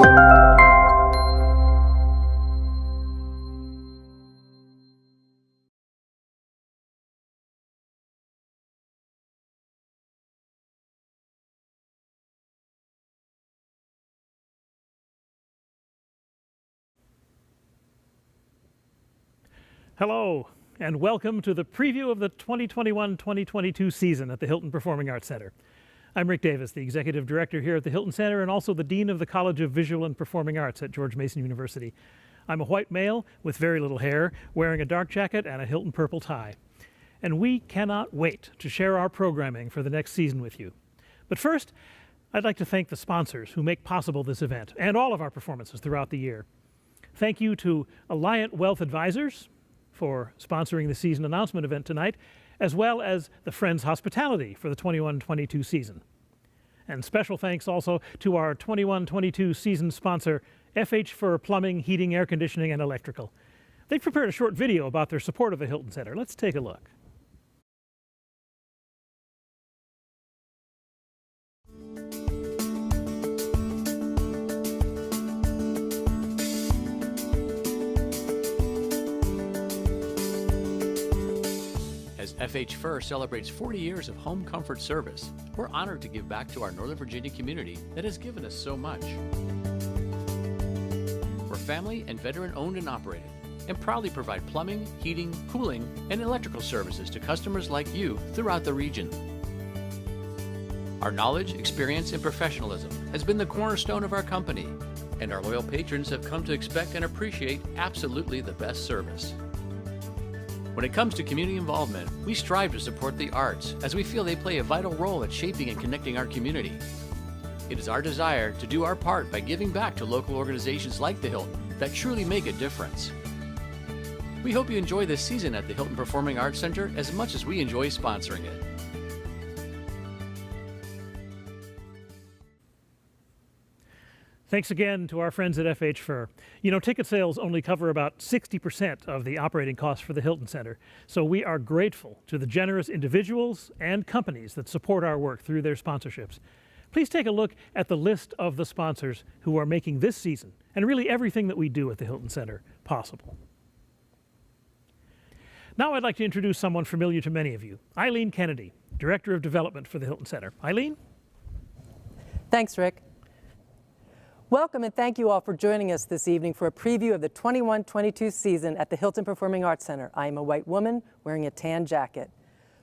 Hello, and welcome to the preview of the 2021-2022 season at the Hylton Performing Arts Center. I'm Rick Davis, the Executive Director here at the Hylton Center and also the Dean of the College of Visual and Performing Arts at George Mason University. I'm a white male with very little hair, wearing a dark jacket and a Hylton purple tie. And we cannot wait to share our programming for the next season with you. But first, I'd like to thank the sponsors who make possible this event and all of our performances throughout the year. Thank you to Alliant Wealth Advisors for sponsoring the season announcement event tonight, as well as the Friends Hospitality for the 21-22 season. And special thanks also to our 21-22 season sponsor, FH for Plumbing, Heating, Air Conditioning, and Electrical. They've prepared a short video about their support of the Hylton Center. Let's take a look. As FH Fur celebrates 40 years of home comfort service, we're honored to give back to our Northern Virginia community that has given us so much. We're family and veteran owned and operated, and proudly provide plumbing, heating, cooling, and electrical services to customers like you throughout the region. Our knowledge, experience, and professionalism has been the cornerstone of our company, and our loyal patrons have come to expect and appreciate absolutely the best service. When it comes to community involvement, we strive to support the arts as we feel they play a vital role at shaping and connecting our community. It is our desire to do our part by giving back to local organizations like the Hylton that truly make a difference. We hope you enjoy this season at the Hylton Performing Arts Center as much as we enjoy sponsoring it. Thanks again to our friends at FH Fur. You know, ticket sales only cover about 60% of the operating costs for the Hylton Center, so we are grateful to the generous individuals and companies that support our work through their sponsorships. Please take a look at the list of the sponsors who are making this season, and really everything that we do at the Hylton Center, possible. Now I'd like to introduce someone familiar to many of you, Eileen Kennedy, Director of Development for the Hylton Center. Eileen? Thanks, Rick. Welcome and thank you all for joining us this evening for a preview of the 21-22 season at the Hylton Performing Arts Center. I am a white woman wearing a tan jacket.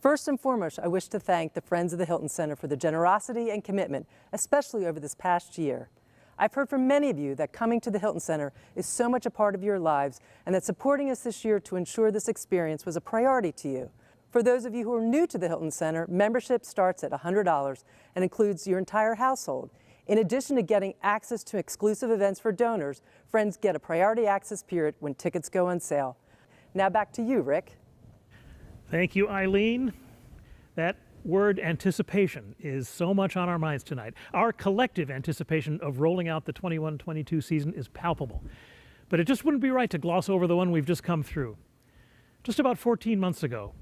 First and foremost, I wish to thank the Friends of the Hylton Center for the generosity and commitment, especially over this past year. I've heard from many of you that coming to the Hylton Center is so much a part of your lives and that supporting us this year to ensure this experience was a priority to you. For those of you who are new to the Hylton Center, membership starts at $100 and includes your entire household. In addition to getting access to exclusive events for donors, Friends get a priority access period when tickets go on sale. Now back to you, Rick. Thank you, Eileen. That word anticipation is so much on our minds tonight. Our collective anticipation of rolling out the 21-22 season is palpable. But it just wouldn't be right to gloss over the one we've just come through. Just about 14 months ago,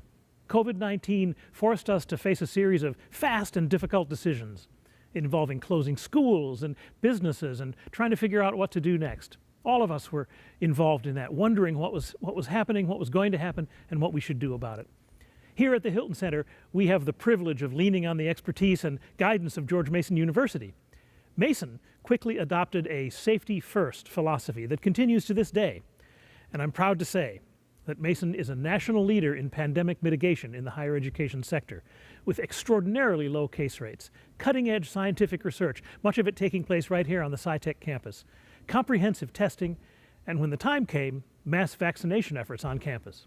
COVID-19 forced us to face a series of fast and difficult decisions involving closing schools and businesses and trying to figure out what to do next. All of us were involved in that, wondering what was happening, what was going to happen, and what we should do about it. Here at the Hylton Center, we have the privilege of leaning on the expertise and guidance of George Mason University. Mason quickly adopted a safety-first philosophy that continues to this day, and I'm proud to say that Mason is a national leader in pandemic mitigation in the higher education sector, with extraordinarily low case rates, cutting-edge scientific research, much of it taking place right here on the SciTech campus, comprehensive testing, and when the time came, mass vaccination efforts on campus.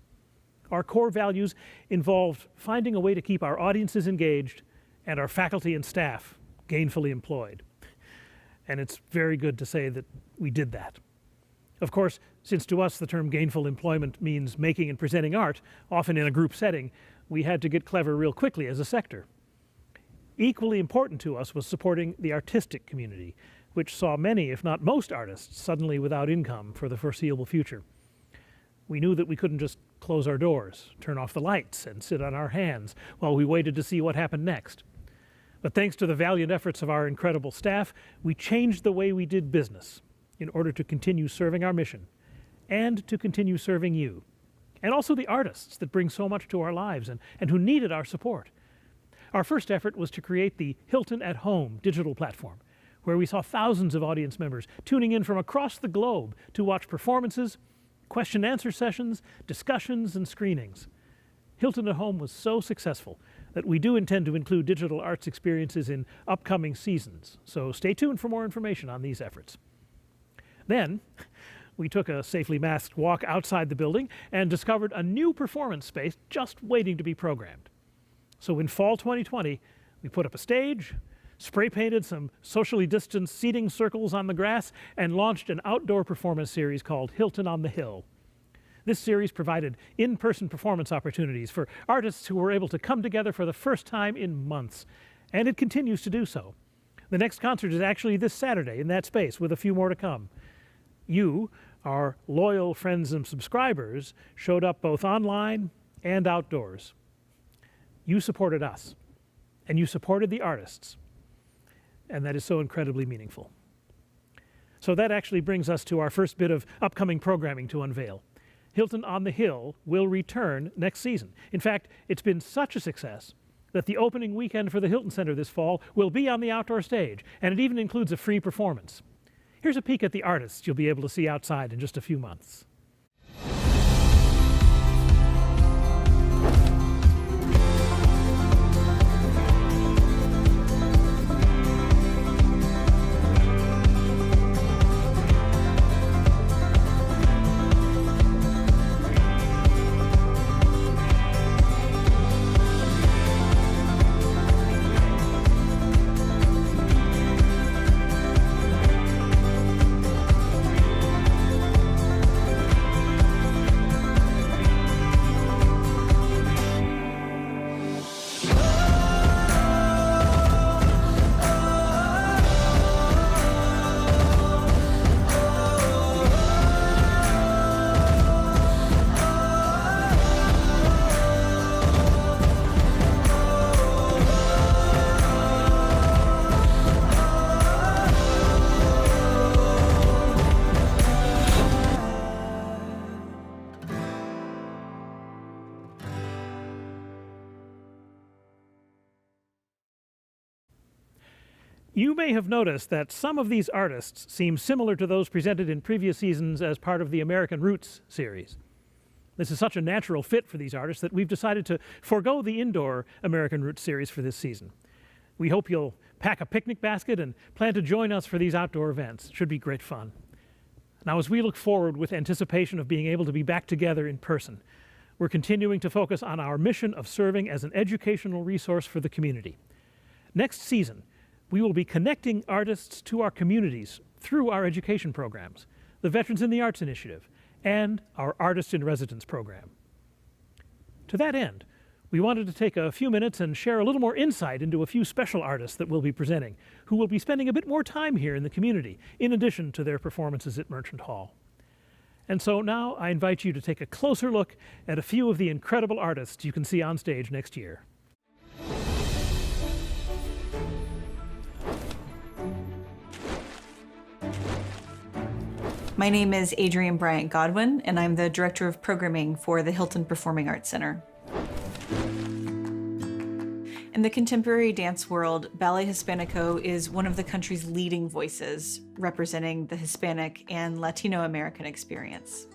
Our core values involved finding a way to keep our audiences engaged and our faculty and staff gainfully employed. And it's very good to say that we did that. Of course, since to us the term gainful employment means making and presenting art, often in a group setting, we had to get clever real quickly as a sector. Equally important to us was supporting the artistic community, which saw many, if not most artists, suddenly without income for the foreseeable future. We knew that we couldn't just close our doors, turn off the lights, and sit on our hands while we waited to see what happened next. But thanks to the valiant efforts of our incredible staff, we changed the way we did business in order to continue serving our mission and to continue serving you, and also the artists that bring so much to our lives and who needed our support. Our first effort was to create the Hylton at Home digital platform, where we saw thousands of audience members tuning in from across the globe to watch performances, question and answer sessions, discussions, and screenings. Hylton at Home was so successful that we do intend to include digital arts experiences in upcoming seasons, so stay tuned for more information on these efforts. Then, we took a safely masked walk outside the building and discovered a new performance space just waiting to be programmed. So in fall 2020, we put up a stage, spray painted some socially distanced seating circles on the grass, and launched an outdoor performance series called Hylton on the Hill. This series provided in-person performance opportunities for artists who were able to come together for the first time in months, and it continues to do so. The next concert is actually this Saturday in that space, with a few more to come. You, our loyal friends and subscribers, showed up both online and outdoors. You supported us, and you supported the artists, and that is so incredibly meaningful. So that actually brings us to our first bit of upcoming programming to unveil. Hylton on the Hill will return next season. In fact, it's been such a success that the opening weekend for the Hylton Center this fall will be on the outdoor stage, and it even includes a free performance. Here's a peek at the artists you'll be able to see outside in just a few months. You may have noticed that some of these artists seem similar to those presented in previous seasons as part of the American Roots series. This is such a natural fit for these artists that we've decided to forego the indoor American Roots series for this season. We hope you'll pack a picnic basket and plan to join us for these outdoor events. It should be great fun. Now, as we look forward with anticipation of being able to be back together in person, we're continuing to focus on our mission of serving as an educational resource for the community. Next season, we will be connecting artists to our communities through our education programs, the Veterans in the Arts Initiative, and our Artist in Residence program. To that end, we wanted to take a few minutes and share a little more insight into a few special artists that we'll be presenting, who will be spending a bit more time here in the community, in addition to their performances at Merchant Hall. And so now I invite you to take a closer look at a few of the incredible artists you can see on stage next year. My name is Adrienne Bryant Godwin, and I'm the Director of Programming for the Hylton Performing Arts Center. In the contemporary dance world, Ballet Hispanico is one of the country's leading voices, representing the Hispanic and Latino American experience.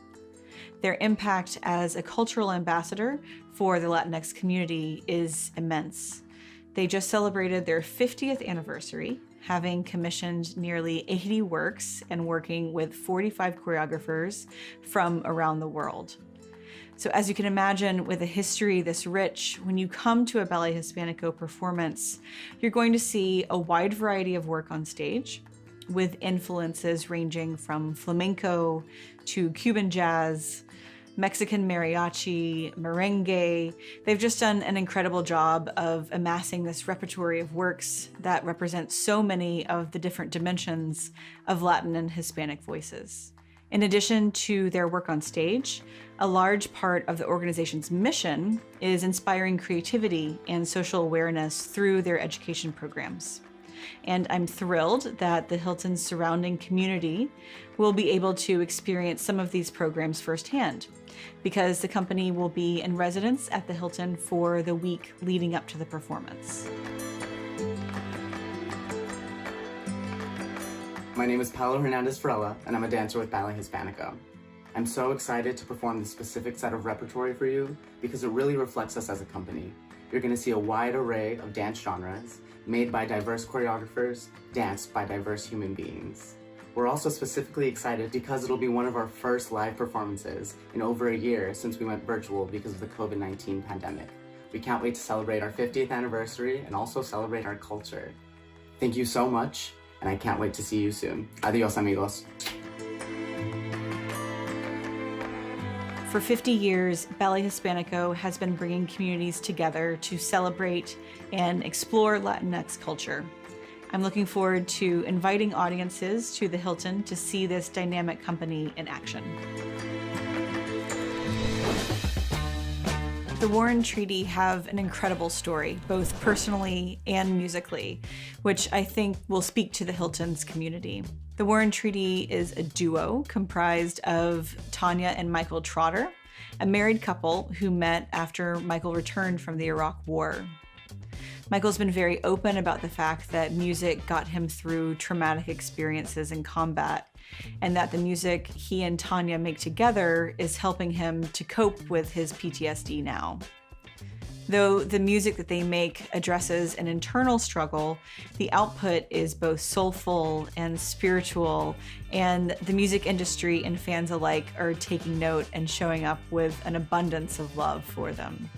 Their impact as a cultural ambassador for the Latinx community is immense. They just celebrated their 50th anniversary, having commissioned nearly 80 works and working with 45 choreographers from around the world. So as you can imagine, with a history this rich, when you come to a Ballet Hispanico performance, you're going to see a wide variety of work on stage, with influences ranging from flamenco to Cuban jazz, Mexican mariachi, merengue. They've just done an incredible job of amassing this repertoire of works that represent so many of the different dimensions of Latin and Hispanic voices. In addition to their work on stage, a large part of the organization's mission is inspiring creativity and social awareness through their education programs. And I'm thrilled that the Hylton's surrounding community will be able to experience some of these programs firsthand, because the company will be in residence at the Hylton for the week leading up to the performance. My name is Paulo Hernandez-Farella, and I'm a dancer with Ballet Hispanico. I'm so excited to perform this specific set of repertory for you because it really reflects us as a company. You're going to see a wide array of dance genres made by diverse choreographers, danced by diverse human beings. We're also specifically excited because it'll be one of our first live performances in over a year since we went virtual because of the COVID-19 pandemic. We can't wait to celebrate our 50th anniversary and also celebrate our culture. Thank you so much, and I can't wait to see you soon. Adios, amigos. For 50 years, Ballet Hispanico has been bringing communities together to celebrate and explore Latinx culture. I'm looking forward to inviting audiences to the Hylton to see this dynamic company in action. The War and Treaty have an incredible story, both personally and musically, which I think will speak to the Hylton's community. The War and Treaty is a duo comprised of Tanya and Michael Trotter, a married couple who met after Michael returned from the Iraq War. Michael's been very open about the fact that music got him through traumatic experiences in combat, and that the music he and Tanya make together is helping him to cope with his PTSD now. Though the music that they make addresses an internal struggle, the output is both soulful and spiritual, and the music industry and fans alike are taking note and showing up with an abundance of love for them.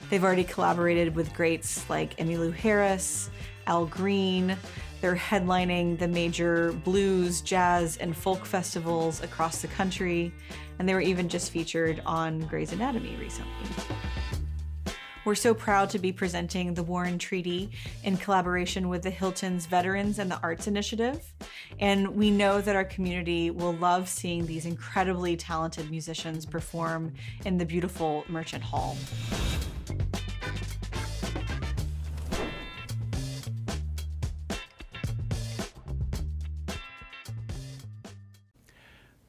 They've already collaborated with greats like Emmylou Harris, Al Green. They're headlining the major blues, jazz, and folk festivals across the country, and they were even just featured on Grey's Anatomy recently. We're so proud to be presenting the War and Treaty in collaboration with the Hylton's Veterans and the Arts Initiative, and we know that our community will love seeing these incredibly talented musicians perform in the beautiful Merchant Hall.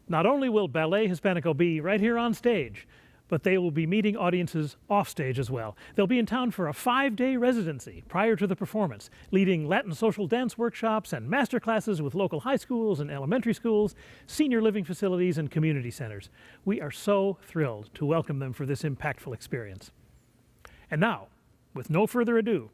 Not only will Ballet Hispanico be right here on stage, but they will be meeting audiences off stage as well. They'll be in town for a 5-day residency prior to the performance, leading Latin social dance workshops and master classes with local high schools and elementary schools, senior living facilities, and community centers. We are so thrilled to welcome them for this impactful experience. And now, with no further ado,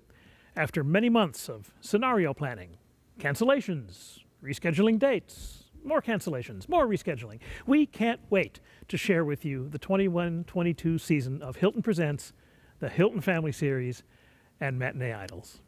after many months of scenario planning, cancellations, rescheduling dates, more cancellations, more rescheduling, we can't wait to share with you the 21-22 season of Hylton Presents, the Hylton Family Series, and Matinee Idols.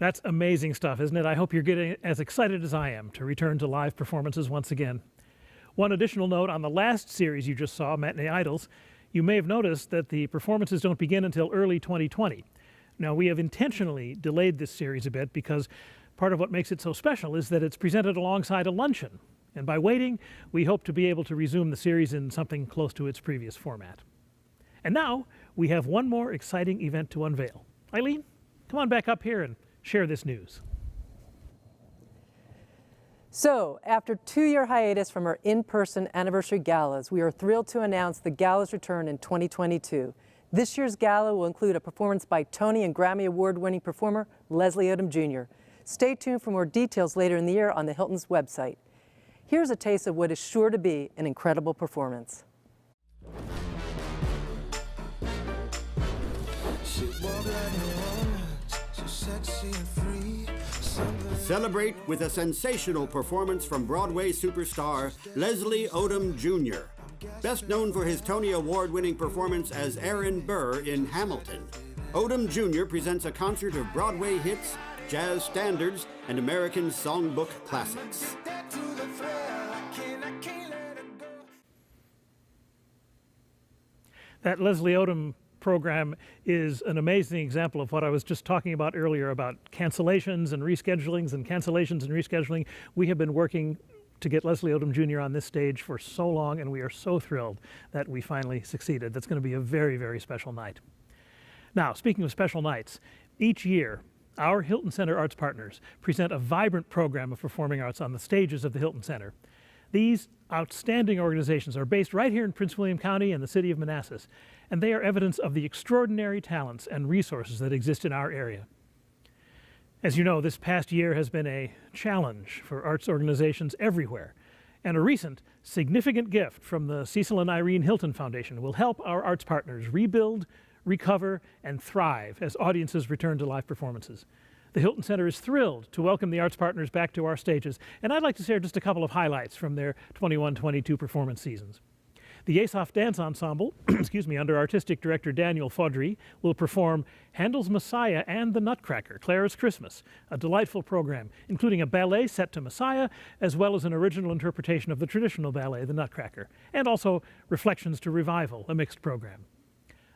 That's amazing stuff, isn't it? I hope you're getting as excited as I am to return to live performances once again. One additional note on the last series you just saw, Matinee Idols, you may have noticed that the performances don't begin until early 2020. Now, we have intentionally delayed this series a bit because part of what makes it so special is that it's presented alongside a luncheon. And by waiting, we hope to be able to resume the series in something close to its previous format. And now, we have one more exciting event to unveil. Eileen, come on back up here and share this news. So, after a 2-year hiatus from our in-person anniversary galas, we are thrilled to announce the gala's return in 2022. This year's gala will include a performance by Tony and Grammy Award-winning performer Leslie Odom Jr. Stay tuned for more details later in the year on the Hylton's website. Here's a taste of what is sure to be an incredible performance. Celebrate with a sensational performance from Broadway superstar Leslie Odom Jr., best known for his Tony Award-winning performance as Aaron Burr in Hamilton. Odom Jr. presents a concert of Broadway hits, jazz standards, and American songbook classics. That Leslie Odom program is an amazing example of what I was just talking about earlier about cancellations and reschedulings and cancellations and rescheduling. We have been working to get Leslie Odom Jr. on this stage for so long, and we are so thrilled that we finally succeeded. That's going to be a very, very special night. Now, speaking of special nights, each year, our Hylton Center Arts Partners present a vibrant program of performing arts on the stages of the Hylton Center. These outstanding organizations are based right here in Prince William County and the city of Manassas, and they are evidence of the extraordinary talents and resources that exist in our area. As you know, this past year has been a challenge for arts organizations everywhere, and a recent significant gift from the Cecil and Irene Hylton Foundation will help our arts partners rebuild, recover, and thrive as audiences return to live performances. The Hylton Center is thrilled to welcome the arts partners back to our stages, and I'd like to share just a couple of highlights from their 21-22 performance seasons. The Aesop Dance Ensemble, under artistic director Daniel Faudry, will perform Handel's Messiah and the Nutcracker, Clara's Christmas, a delightful program, including a ballet set to Messiah, as well as an original interpretation of the traditional ballet, the Nutcracker, and also Reflections to Revival, a mixed program.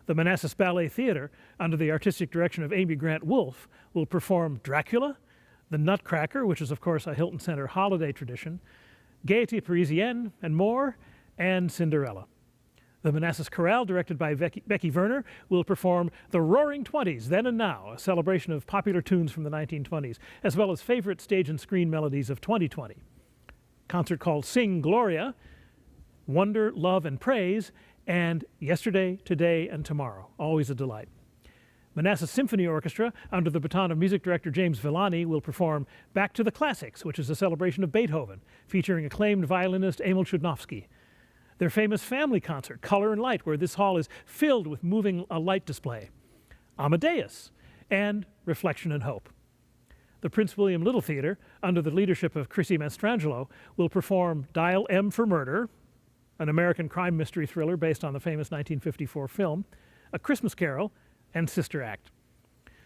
The Manassas Ballet Theater, under the artistic direction of Amy Grant Wolfe, will perform Dracula, the Nutcracker, which is of course a Hylton Center holiday tradition, Gaieté Parisienne, and more, and Cinderella. The Manassas Chorale, directed by Becky Werner, will perform The Roaring Twenties, Then and Now, a celebration of popular tunes from the 1920s, as well as favorite stage and screen melodies of 2020. Concert called Sing Gloria, Wonder, Love, and Praise, and Yesterday, Today, and Tomorrow. Always a delight. Manassas Symphony Orchestra, under the baton of music director James Villani, will perform Back to the Classics, which is a celebration of Beethoven, featuring acclaimed violinist Emil Chudnovsky. Their famous family concert, Color and Light, where this hall is filled with moving light display. Amadeus, and Reflection and Hope. The Prince William Little Theater, under the leadership of Chrissy Mastrangelo, will perform Dial M for Murder, an American crime mystery thriller based on the famous 1954 film, A Christmas Carol, and Sister Act.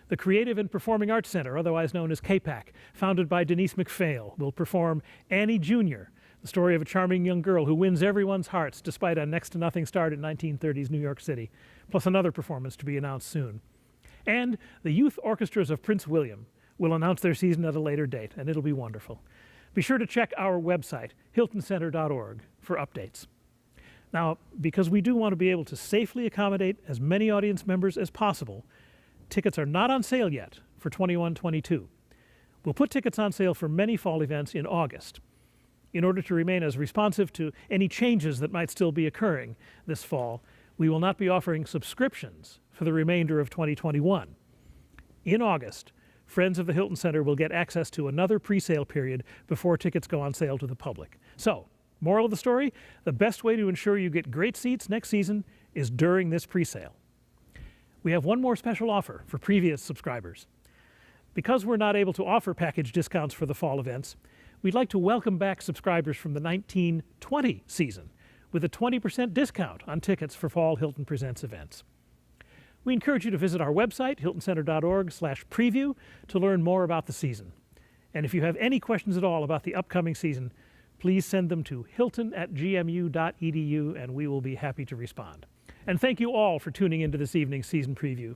The Creative and Performing Arts Center, otherwise known as KPAC, founded by Denise McPhail, will perform Annie Jr., the story of a charming young girl who wins everyone's hearts despite a next-to-nothing start in 1930s New York City, plus another performance to be announced soon. And the Youth Orchestras of Prince William will announce their season at a later date, and it'll be wonderful. Be sure to check our website, hyltoncenter.org, for updates. Now, because we do want to be able to safely accommodate as many audience members as possible, tickets are not on sale yet for 21-22. We'll put tickets on sale for many fall events in August. In order to remain as responsive to any changes that might still be occurring this fall, we will not be offering subscriptions for the remainder of 2021. In August, friends of the Hylton Center will get access to another pre-sale period before tickets go on sale to the public. So, moral of the story, the best way to ensure you get great seats next season is during this pre-sale. We have one more special offer for previous subscribers. Because we're not able to offer package discounts for the fall events, we'd like to welcome back subscribers from the 1920 season with a 20% discount on tickets for Fall Hylton Presents events. We encourage you to visit our website, hiltoncenter.org/preview, to learn more about the season. And if you have any questions at all about the upcoming season, please send them to hilton@gmu.edu, and we will be happy to respond. And thank you all for tuning into this evening's season preview.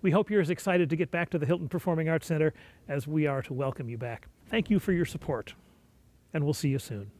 We hope you're as excited to get back to the Hylton Performing Arts Center as we are to welcome you back. Thank you for your support, and we'll see you soon.